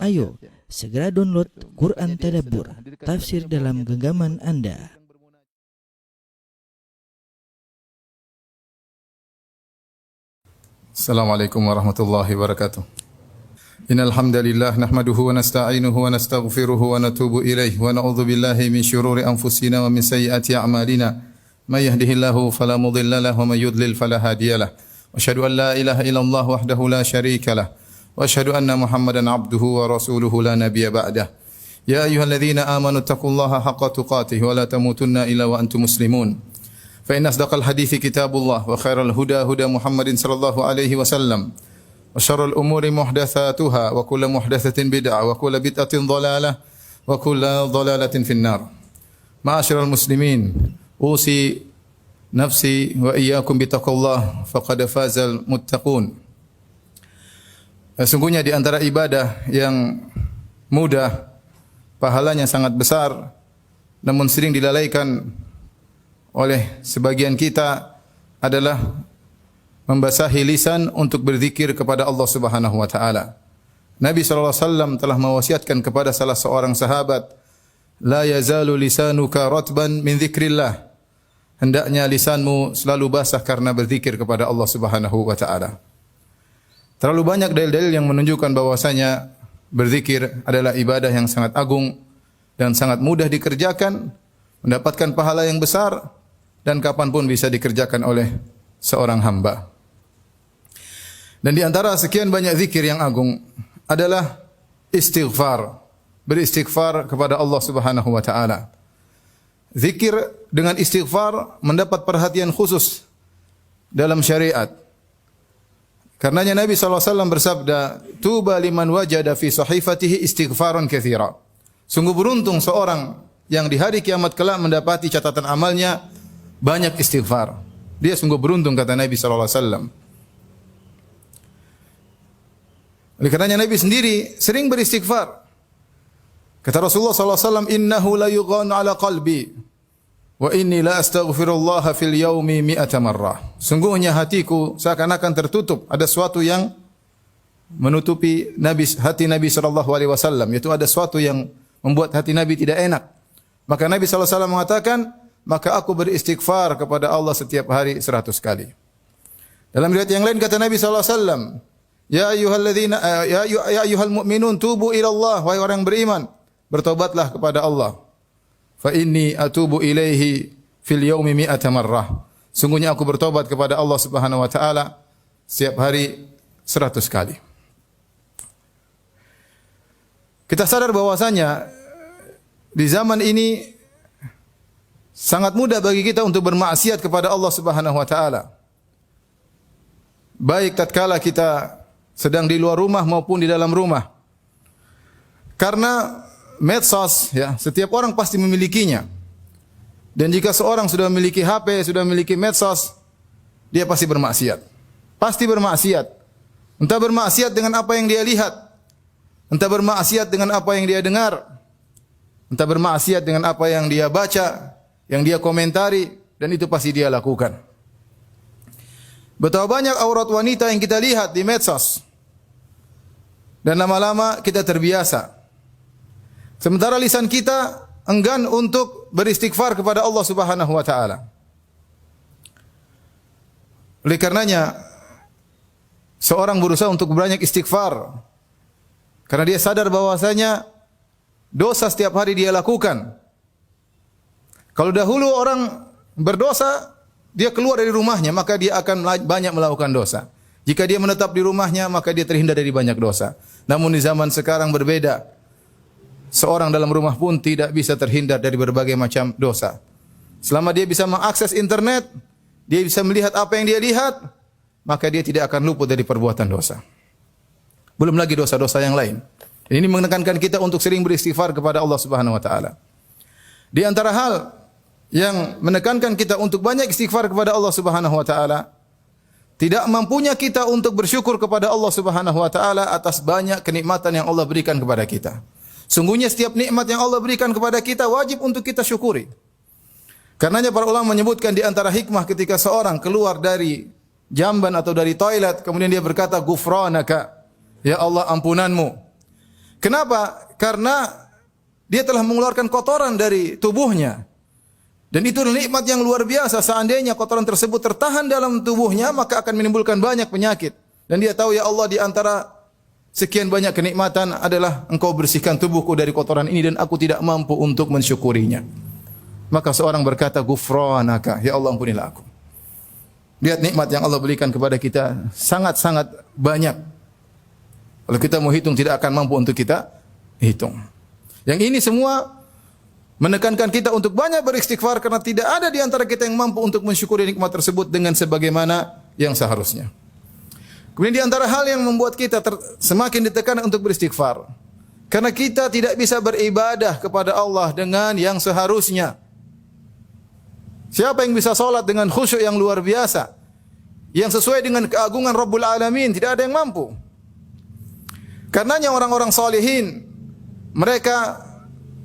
Ayo, segera download Quran Tadabbur, tafsir dalam genggaman Anda. Assalamualaikum warahmatullahi wabarakatuh. Innal hamdalillah nahmaduhu wa nasta'inuhu wa nastaghfiruhu wa natubu ilaihi wa na'udzu billahi min shururi anfusina wa min sayyiati a'malina. May yahdihillahu fala mudilla lahu wa may yudlil fala hadiyalah. Wa asyhadu an la ilaha illallah wahdahu la syarika lah. Wa asyhadu anna Muhammadan abduhu wa rasuluhu la nabiyya ba'dah. Ya ayyuhalladzina amanu taqullaha haqqa tuqatih wa la tamutunna illa wa antum muslimun. Fa inna asdaqal hadithi kitabullah wa khairal huda huda Muhammadin sallallahu alaihi wasallam. Wa syarrul umuri muhdatsatuha wa kullu muhdatsatin bid'ah wa kullu bid'atin dhalalah wa kullu dhalalatin finnar. Ma'asyiral muslimin, usi nafsi wa iyyakum bittaqullah faqad fazal muttaqun. Sungguhnya di antara ibadah yang mudah, pahalanya sangat besar, namun sering dilalaikan oleh sebagian kita adalah membasahi lisan untuk berzikir kepada Allah Subhanahu wa taala. Nabi sallallahu alaihi wasallam telah mewasiatkan kepada salah seorang sahabat, la yazalu lisanuka ratban min dzikrillah. Hendaknya lisanmu selalu basah karena berzikir kepada Allah Subhanahu wa taala. Terlalu banyak dalil-dalil yang menunjukkan bahwasanya berzikir adalah ibadah yang sangat agung dan sangat mudah dikerjakan, mendapatkan pahala yang besar dan kapanpun bisa dikerjakan oleh seorang hamba. Dan di antara sekian banyak zikir yang agung adalah istighfar, beristighfar kepada Allah Subhanahu wa taala. Zikir dengan istighfar mendapat perhatian khusus dalam syariat. Karenanya Nabi SAW bersabda, tuba liman wajada fi sahifatihi istighfaran katsira. Sungguh beruntung seorang yang di hari kiamat kelak mendapati catatan amalnya banyak istighfar. Dia sungguh beruntung, kata Nabi SAW. Oleh karenanya Nabi sendiri sering beristighfar. Kata Rasulullah SAW, innahu la yughanu ala qalbi wa inni la astaghfirullah fil yaumi mi'ata marrah. Sungguhnya hatiku seakan-akan tertutup. Ada sesuatu yang menutupi hati Nabi SAW, yaitu ada sesuatu yang membuat hati Nabi tidak enak. Maka Nabi SAW mengatakan, maka aku beristighfar kepada Allah setiap hari 100 kali. Dalam riwayat yang lain kata Nabi SAW, ya ayyuhal mu'minun tubu ila Allah, wahai orang beriman, bertobatlah kepada Allah. Fa inni atubu ilaihi fil yaumi mi'ata marrah. Sungguhnya aku bertobat kepada Allah Subhanahu wa taala setiap hari 100 kali. Kita sadar bahwasanya di zaman ini sangat mudah bagi kita untuk bermaksiat kepada Allah Subhanahu wa taala. Baik tatkala kita sedang di luar rumah maupun di dalam rumah. Karena medsos, ya, setiap orang pasti memilikinya. Dan jika seorang sudah memiliki HP, sudah memiliki medsos, dia pasti bermaksiat. Pasti bermaksiat. Entah bermaksiat dengan apa yang dia lihat, entah bermaksiat dengan apa yang dia dengar, entah bermaksiat dengan apa yang dia baca, yang dia komentari, dan itu pasti dia lakukan. Betapa banyak aurat wanita yang kita lihat di medsos. Dan lama-lama kita terbiasa. Sementara lisan kita enggan untuk beristighfar kepada Allah Subhanahu wa taala. Oleh karenanya seorang berusaha untuk banyak istighfar karena dia sadar bahwasanya dosa setiap hari dia lakukan. Kalau dahulu orang berdosa, dia keluar dari rumahnya, maka dia akan banyak melakukan dosa. Jika dia menetap di rumahnya, maka dia terhindar dari banyak dosa. Namun di zaman sekarang berbeda. Seorang dalam rumah pun tidak bisa terhindar dari berbagai macam dosa. Selama dia bisa mengakses internet, dia bisa melihat apa yang dia lihat, maka dia tidak akan luput dari perbuatan dosa. Belum lagi dosa-dosa yang lain. Ini menekankan kita untuk sering beristighfar kepada Allah Subhanahu wa taala. Di antara hal yang menekankan kita untuk banyak istighfar kepada Allah Subhanahu wa taala, tidak mampunya kita untuk bersyukur kepada Allah Subhanahu wa taala atas banyak kenikmatan yang Allah berikan kepada kita. Sungguhnya setiap nikmat yang Allah berikan kepada kita wajib untuk kita syukuri. Karenanya para ulama menyebutkan di antara hikmah ketika seorang keluar dari jamban atau dari toilet kemudian dia berkata ghufranaka, ya Allah ampunanmu. Kenapa? Karena dia telah mengeluarkan kotoran dari tubuhnya. Dan itu nikmat yang luar biasa. Seandainya kotoran tersebut tertahan dalam tubuhnya, maka akan menimbulkan banyak penyakit. Dan dia tahu, ya Allah, di antara sekian banyak kenikmatan adalah Engkau bersihkan tubuhku dari kotoran ini dan aku tidak mampu untuk mensyukurinya. Maka seorang berkata, Ghufranaka, ya Allah, ampunilah aku. Lihat nikmat yang Allah berikan kepada kita sangat-sangat banyak. Kalau kita mau hitung tidak akan mampu untuk kita hitung. Yang ini semua menekankan kita untuk banyak beristighfar karena tidak ada di antara kita yang mampu untuk mensyukuri nikmat tersebut dengan sebagaimana yang seharusnya. Kemudian di antara hal yang membuat kita semakin ditekan untuk beristighfar karena kita tidak bisa beribadah kepada Allah dengan yang seharusnya. Siapa yang bisa salat dengan khusyuk yang luar biasa, yang sesuai dengan keagungan Rabbul Alamin? Tidak ada yang mampu. Karenanya orang-orang salihin mereka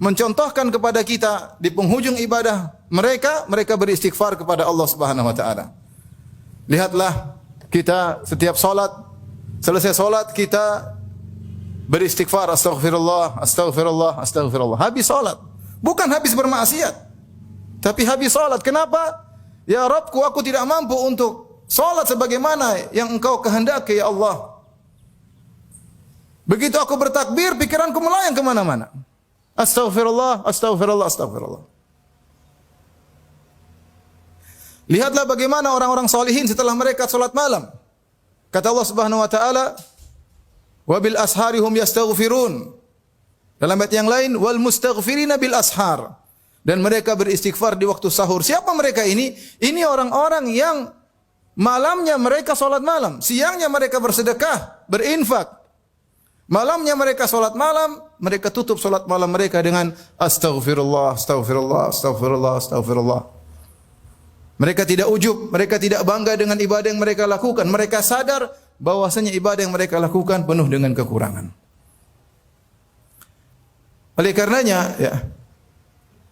mencontohkan kepada kita di penghujung ibadah mereka beristighfar kepada Allah Subhanahu wa taala. Lihatlah kita setiap salat, selesai salat kita beristighfar, astaghfirullah, astaghfirullah, astaghfirullah. Habis salat, bukan habis bermaksiat, tapi habis salat. Kenapa? Ya Rabbku, aku tidak mampu untuk salat sebagaimana yang Engkau kehendaki, ya Allah. Begitu aku bertakbir, pikiranku melayang kemana-mana. Astaghfirullah, astaghfirullah, astaghfirullah. Lihatlah bagaimana orang-orang salihin setelah mereka salat malam. Kata Allah Subhanahu wa taala, "Wa bil asharihum yastaghfirun." Dalam ayat yang lain, "Wal mustaghfirina bil ashar." Dan mereka beristighfar di waktu sahur. Siapa mereka ini? Ini orang-orang yang malamnya mereka salat malam, siangnya mereka bersedekah, berinfak. Malamnya mereka salat malam, mereka tutup salat malam mereka dengan astaghfirullah, astaghfirullah, astaghfirullah, astaghfirullah. Mereka tidak ujub, mereka tidak bangga dengan ibadah yang mereka lakukan. Mereka sadar bahwasanya ibadah yang mereka lakukan penuh dengan kekurangan. Oleh karenanya, ya,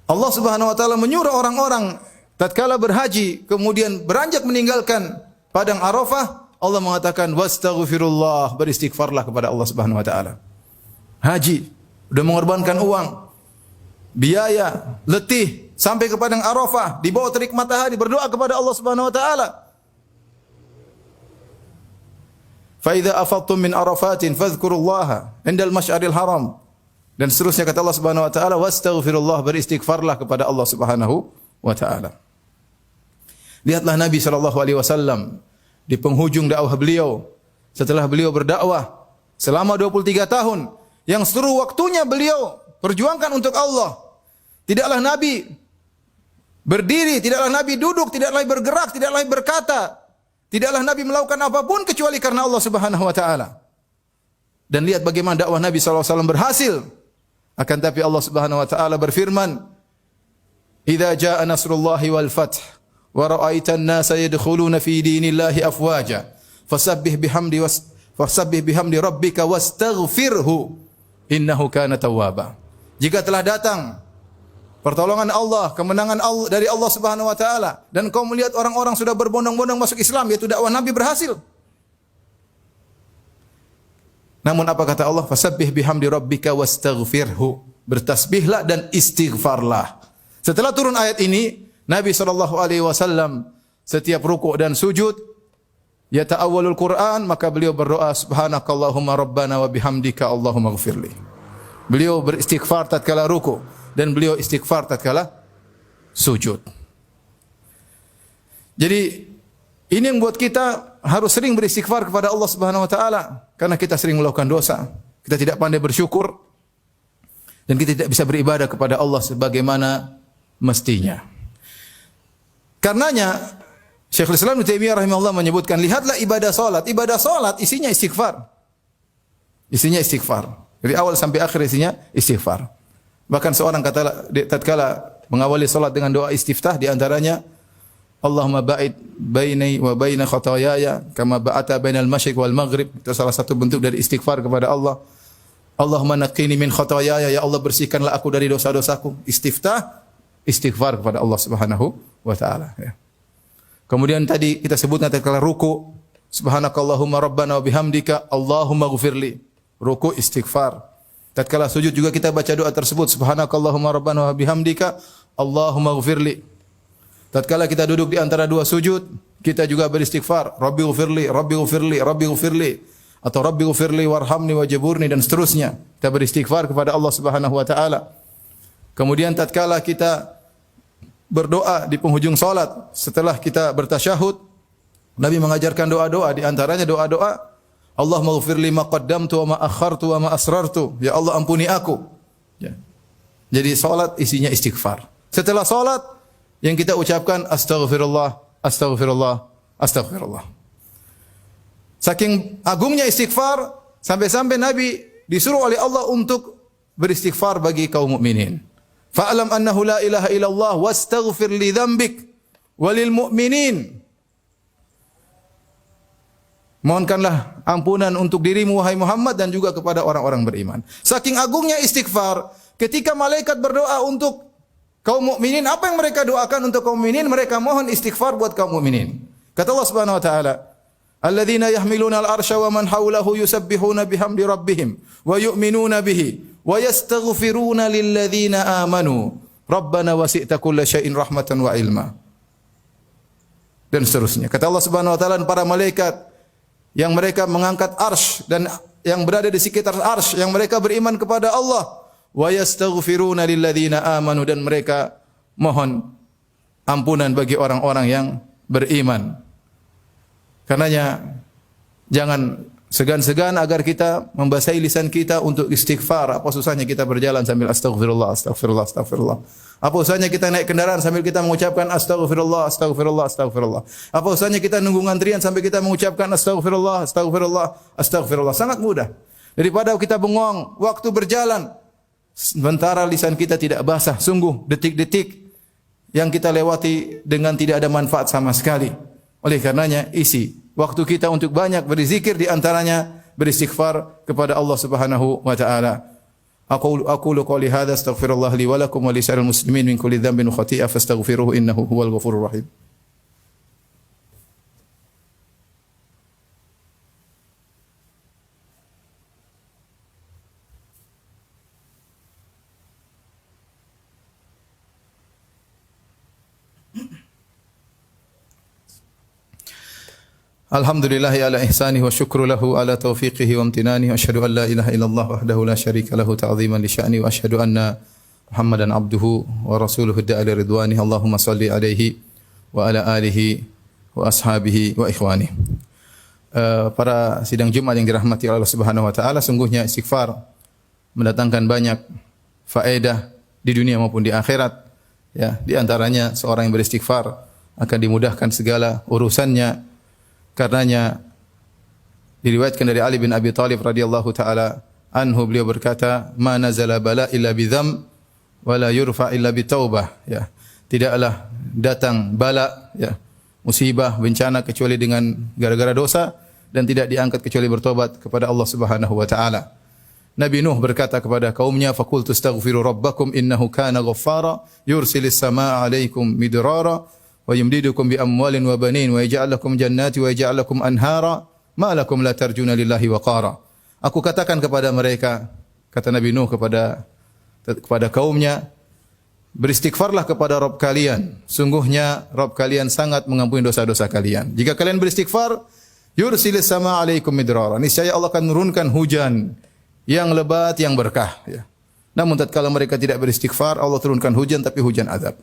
Allah Subhanahu wa taala menyuruh orang-orang tatkala berhaji kemudian beranjak meninggalkan padang Arafah, Allah mengatakan wastaghfirullah, beristighfarlah kepada Allah Subhanahu wa taala. Haji, sudah mengorbankan uang, biaya, letih sampai ke padang Arafah, di bawah terik matahari berdoa kepada Allah Subhanahu wa taala. Fa idza afadtum min Arafatin fadhkurullaha indal masy'aril haram. Dan seterusnya kata Allah Subhanahu wa taala wastaghfirullah, beristighfarlah kepada Allah Subhanahu wa taala. Lihatlah Nabi sallallahu alaihi wasallam di penghujung dakwah beliau, setelah beliau berdakwah selama 23 tahun, yang seluruh waktunya beliau perjuangkan untuk Allah. Tidaklah Nabi berdiri, tidaklah Nabi duduk, tidaklah bergerak, tidaklah berkata, tidaklah Nabi melakukan apapun kecuali karena Allah Subhanahu wa taala. Dan lihat bagaimana dakwah Nabi sallallahu alaihi wasallam berhasil. Akan tapi Allah Subhanahu wa taala berfirman, "Idza jaa nasrullahi wal fath wa ra'aitan nasa yadkhuluna fi dinillahi afwaja fasabbih bihamdi rabbika wastaghfirhu innahu kana tawwaba." Jika telah datang pertolongan Allah, kemenangan Allah dari Allah Subhanahu wa taala dan kau melihat orang-orang sudah berbondong-bondong masuk Islam, yaitu dakwah Nabi berhasil. Namun apa kata Allah? Fasabbih bihamdi rabbika wastaghfirhu. Bertasbihlah dan istighfarlah. Setelah turun ayat ini, Nabi SAW setiap rukuk dan sujud, yata'awwalul Quran, maka beliau berdoa, Subhanakallahumma rabbana wa bihamdika Allahumma ghafirli. Beliau beristighfar tatkala rukuk dan beliau istighfar tatkala sujud. Jadi ini yang buat kita harus sering beristighfar kepada Allah Subhanahu wa taala karena kita sering melakukan dosa. Kita tidak pandai bersyukur dan kita tidak bisa beribadah kepada Allah sebagaimana mestinya. Karenanya Syekhul Islam Ibnu Taimiyah rahimahullah menyebutkan, lihatlah ibadah salat. Ibadah salat isinya istighfar. Isinya istighfar. Dari awal sampai akhir isinya istighfar. Bahkan seorang tatkala mengawali salat dengan doa istiftah, di antaranya Allahumma ba'id baini wa baina khataayaya kama ba'ata bainal masyriq wal maghrib. Itu salah satu bentuk dari istighfar kepada Allah. Allahumma naqqini min khataayaya, ya Allah bersihkanlah aku dari dosa-dosaku. Istiftah, istighfar kepada Allah Subhanahu wa taala, ya. Kemudian tadi kita sebutkan tatkala ruku, subhanakallahumma rabbana wa bihamdika Allahumma ghfirli. Ruku istighfar. Tatkala sujud juga kita baca doa tersebut, subhanakallahumma rabbana wa bihamdika Allahumma ighfirli. Tatkala kita duduk di antara dua sujud, kita juga beristighfar, Rabbi ighfirli, Rabbi ighfirli, Rabbi ighfirli, atau Rabbi ighfirli warhamni wajburni, dan seterusnya. Kita beristighfar kepada Allah Subhanahu wa taala. Kemudian tatkala kita berdoa di penghujung salat, setelah kita bertasyahud, Nabi mengajarkan doa-doa, di antaranya doa-doa Allahumma ighfirli ma qaddamtu wa ma akhartu wa ma asrartu. Ya Allah, ampuni aku. Ya. Jadi salat isinya istighfar. Setelah salat yang kita ucapkan astaghfirullah, astaghfirullah, astaghfirullah. Saking agungnya istighfar, sampai-sampai Nabi disuruh oleh Allah untuk beristighfar bagi kaum mukminin. Fa'lam annahu la ilaha illallah wastaghfir li dzambik walil mu'minin. Mohonkanlah ampunan untuk dirimu wahai Muhammad dan juga kepada orang-orang beriman. Saking agungnya istighfar, ketika malaikat berdoa untuk kaum mukminin, apa yang mereka doakan untuk kaum mukminin? Mereka mohon istighfar buat kaum mukminin. Kata Allah Subhanahu wa taala, "Alladzina yahmiluna al-arsya wa man hawlahu yusabbihuna bihamdi rabbihim wa yu'minuna bihi wa yastaghfiruna lilladzina amanu. Rabbana wasi'ta kulla syai'in rahmatan wa ilma." Dan seterusnya. Kata Allah Subhanahu wa taala, para malaikat yang mereka mengangkat arsy dan yang berada di sekitar arsy, yang mereka beriman kepada Allah, wa yastaghfiruna lilladzina amanu, dan mereka mohon ampunan bagi orang-orang yang beriman. Karenanya jangan segan-segan agar kita membasahi lisan kita untuk istighfar. Apa susahnya kita berjalan sambil astaghfirullah, astaghfirullah, astaghfirullah. Apa usahanya kita naik kendaraan sambil kita mengucapkan astaghfirullah, astaghfirullah, astaghfirullah. Apa usahanya kita nunggu antrian sambil kita mengucapkan astaghfirullah, astaghfirullah, astaghfirullah. Sangat mudah. Daripada kita bengong waktu berjalan, sementara lisan kita tidak basah. Sungguh detik-detik yang kita lewati dengan tidak ada manfaat sama sekali. Oleh karenanya isi waktu kita untuk banyak berzikir, di antaranya beristighfar kepada Allah Subhanahu wa taala. Aqulu qouli hadza astaghfirullah li wa lakum wa li sa'iril muslimin min kulli dhanbin wa khati'ah fastaghfiruhu innahu huwal ghafurur rahim. Alhamdulillahi ala ihsanihi wa syukru lahu ala taufiqihi wa amtinanihi wa asyhadu an la ilaha illallah wahdahu la syarika lahu ta'ziman li sya'ni wa asyhadu anna Muhammadan abduhu wa rasuluhu da'a ila ridwanihi. Allahumma salli alaihi wa ala alihi wa ashabihi wa ikhwanihi. Para sidang Jumat yang dirahmati Allah Subhanahu wa taala, sungguhnya istighfar mendatangkan banyak faedah di dunia maupun di akhirat. Ya, di antaranya seorang yang beristighfar akan dimudahkan segala urusannya. Karenanya diriwayatkan dari Ali bin Abi Thalib radhiyallahu taala anhu, beliau berkata, "Ma nazala bala illa bidzam wa la yurfa illa bitaubah." Ya, tidaklah datang bala, ya, musibah, bencana kecuali dengan gara-gara dosa, dan tidak diangkat kecuali bertobat kepada Allah Subhanahu wa taala. Nabi Nuh berkata kepada kaumnya, "Faqultu astaghfiru rabbakum innahu kana ghaffara yursilis samaa'a 'alaikum midrara wa yumdidukum bi amwalin wa banin wa yaj'al lakum jannati wa yaj'al lakum anhara ma lakum la tarjuna lillahi waqara." Aku katakan kepada mereka, kata Nabi Nuh kepada kaumnya, beristighfarlah kepada Rabb kalian. Sungguhnya Rabb kalian sangat mengampuni dosa-dosa kalian. Jika kalian beristighfar, yursilis sama alaikum midrara. Niscaya Allah akan menurunkan hujan yang lebat, yang berkah. Ya. Namun tatkala mereka tidak beristighfar, Allah turunkan hujan, tapi hujan azab.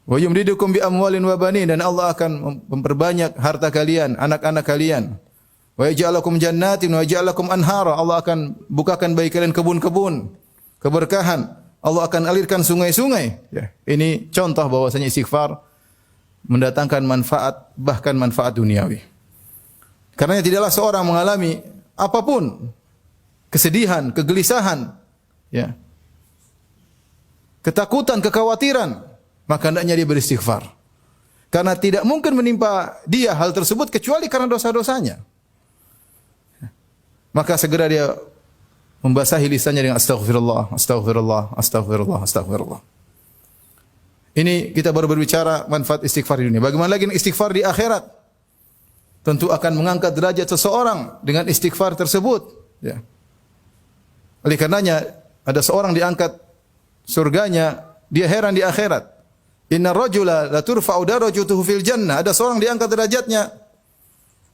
Wa yumdidukum bi amwalin wa banin, dan Allah akan memperbanyak harta kalian, anak-anak kalian. Wa yaj'alakum jannatin wa yaj'alakum anhara, Allah akan bukakan bagi kalian kebun-kebun, keberkahan. Allah akan alirkan sungai-sungai. Ya. Ini contoh bahwasanya istighfar mendatangkan manfaat, bahkan manfaat duniawi. Karena tidaklah seorang mengalami apapun, kesedihan, kegelisahan, ya, ketakutan, kekhawatiran, maka hendaknya dia beristighfar. Karena tidak mungkin menimpa dia hal tersebut kecuali karena dosa-dosanya. Maka segera dia membasahi lisannya dengan astaghfirullah, astaghfirullah, astaghfirullah, astaghfirullah. Ini kita baru berbicara manfaat istighfar di dunia. Bagaimana lagi istighfar di akhirat? Tentu akan mengangkat derajat seseorang dengan istighfar tersebut. Ya. Oleh karenanya ada seorang diangkat surganya, dia heran di akhirat. Inna rajula la turfa'u darajatuhu fil jannah. Ada seorang diangkat derajatnya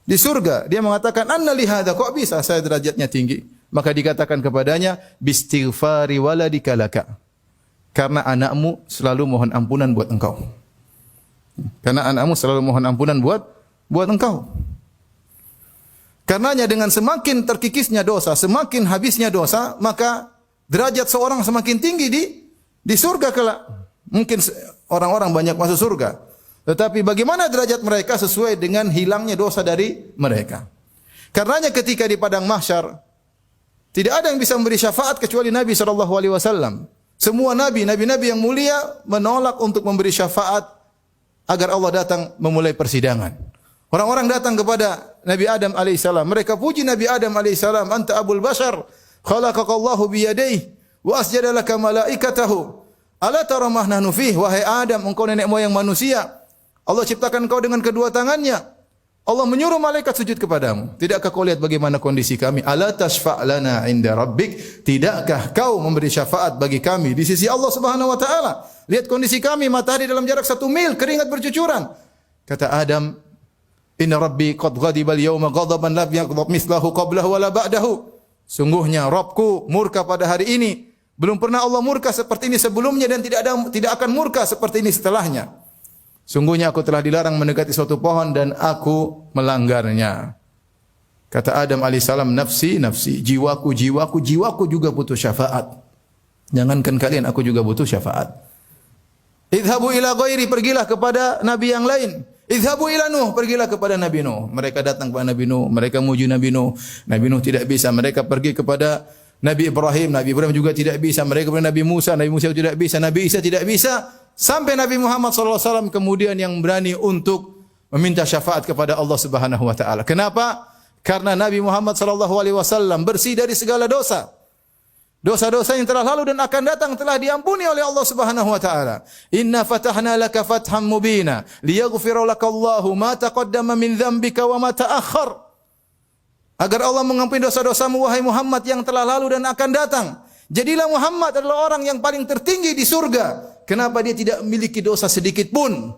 di surga. Dia mengatakan, "Anna li hadza? Kok bisa saya derajatnya tinggi?" Maka dikatakan kepadanya, "Bistighfari waladika laka." Karena anakmu selalu mohon ampunan buat engkau. Karena anakmu selalu mohon ampunan buat engkau. Karenanya dengan semakin terkikisnya dosa, semakin habisnya dosa, maka derajat seorang semakin tinggi di surga kelak. Mungkin orang-orang banyak masuk surga, tetapi bagaimana derajat mereka sesuai dengan hilangnya dosa dari mereka. Karenanya ketika di padang mahsyar tidak ada yang bisa memberi syafaat kecuali Nabi SAW. Semua nabi-nabi yang mulia menolak untuk memberi syafaat agar Allah datang memulai persidangan. Orang-orang datang kepada Nabi Adam alaihissalam. Mereka puji Nabi Adam alaihissalam. Anta abul bashar, khalaqakallahu biyadayhi, wa asjada laka malaikatahu. Ala tara ma nahnu fih, wahai Adam, engkau nenek moyang manusia. Allah ciptakan engkau dengan kedua tangannya. Allah menyuruh malaikat sujud kepadamu. Tidakkah kau lihat bagaimana kondisi kami? Ala tashfa' lana 'inda rabbik? Tidakkah kau memberi syafaat bagi kami di sisi Allah Subhanahu wa taala? Lihat kondisi kami, matahari dalam jarak 1 mil, keringat bercucuran. Kata Adam, "Inna rabbi qad ghadiba al-yawma ghadaban lam yaghdab mithlahu qablahu wala ba'dahu." Sungguhnya Rabbku murka pada hari ini. Belum pernah Allah murka seperti ini sebelumnya dan tidak akan murka seperti ini setelahnya. Sungguhnya aku telah dilarang mendekati suatu pohon dan aku melanggarnya. Kata Adam alaihissalam, "Nafsi, nafsi, jiwaku, jiwaku, jiwaku juga butuh syafaat. Jangankan kalian, aku juga butuh syafaat." Idhabu ila ghairi, pergilah kepada nabi yang lain. Idhabu ila Nuh, pergilah kepada Nabi Nuh. Mereka datang kepada Nabi Nuh, mereka muji Nabi Nuh. Nabi Nuh tidak bisa. Mereka pergi kepada Nabi Ibrahim, Nabi Ibrahim juga tidak bisa. Mereka kepada Nabi Musa tidak bisa. Nabi Isa tidak bisa. Sampai Nabi Muhammad SAW kemudian yang berani untuk meminta syafaat kepada Allah Subhanahu wa taala. Kenapa? Karena Nabi Muhammad SAW bersih dari segala dosa. Dosa-dosa yang telah lalu dan akan datang telah diampuni oleh Allah Subhanahu wa taala. Inna fatahna laka fatham mubina liyaghfira lakallahu ma taqaddama min dzambika wa ma ta'akhkhar. Agar Allah mengampuni dosa-dosamu wahai Muhammad yang telah lalu dan akan datang. Jadilah Muhammad adalah orang yang paling tertinggi di surga. Kenapa dia tidak memiliki dosa sedikit pun?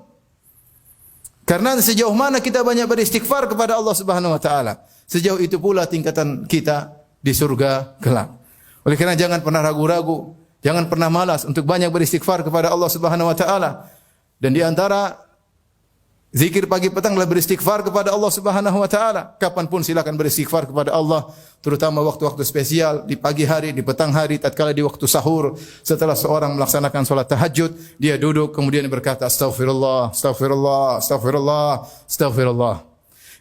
Karena sejauh mana kita banyak beristighfar kepada Allah Subhanahu wa taala, sejauh itu pula tingkatan kita di surga kelak. Oleh karena jangan pernah ragu-ragu, jangan pernah malas untuk banyak beristighfar kepada Allah Subhanahu wa taala. Dan di antara zikir pagi petang adalah beristighfar kepada Allah Subhanahu wa taala. Kapanpun silakan beristighfar kepada Allah, terutama waktu-waktu spesial, di pagi hari, di petang hari, tatkala di waktu sahur, setelah seorang melaksanakan salat tahajud, dia duduk kemudian berkata astaghfirullah, astaghfirullah, astaghfirullah, astaghfirullah.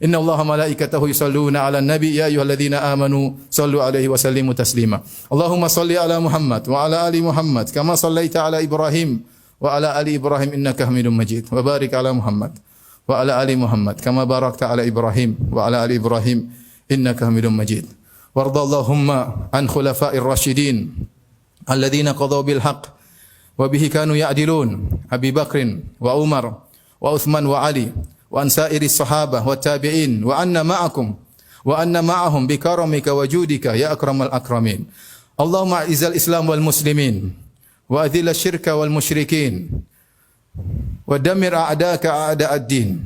Inna Allaha malaikatahu yusalluna 'alan nabi ya ayyuhalladzina amanu sallu 'alaihi wa sallimu taslima. Allahumma salli 'ala Muhammad wa 'ala ali Muhammad kama sallaita 'ala Ibrahim wa 'ala ali Ibrahim innaka Hamidum Majid. Wa barik 'ala Muhammad wa 'ala ali Muhammad kama barakta 'ala Ibrahim wa 'ala ali Ibrahim innaka Hamidum Majid. Warda Allahumma an khulafa'ir rasyidin alladzina qadaw bil haqq wa bihi kanu ya'dilun, Abi Bakrin wa Umar wa Uthman wa Ali wa an sa'iris sahabah wa tabi'in wa anna ma'akum wa anna ma'ahum bi karamika wa judika ya akramal akramin. Allahumma a'izal Islam wal muslimin wa adhil asy-syirka wal musyrikin wa dammir a'daka a'da'ad din.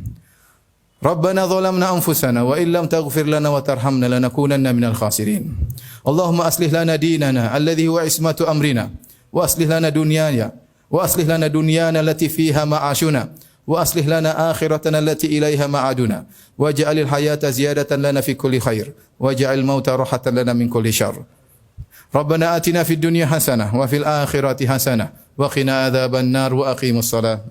Rabbana zalamna anfusana wa illam taghfir lana wa tarhamna lanakunanna minal khasirin. Allahumma aslih lana dinana alladhi huwa ismatu amrina wa aslih lana dunyana wa aslih lana dunyana allati fiha ma'ashuna wa aslih lana akhiratana allati ilaiha ma'aduna waj'alil hayata ziyadatan lana fi kulli khair waj'al mauta rahatan lana min kulli syarr. Rabbana atina fid dunya hasanah wa fil akhirati hasanah wa qina adzaban nar wa aqimus salat.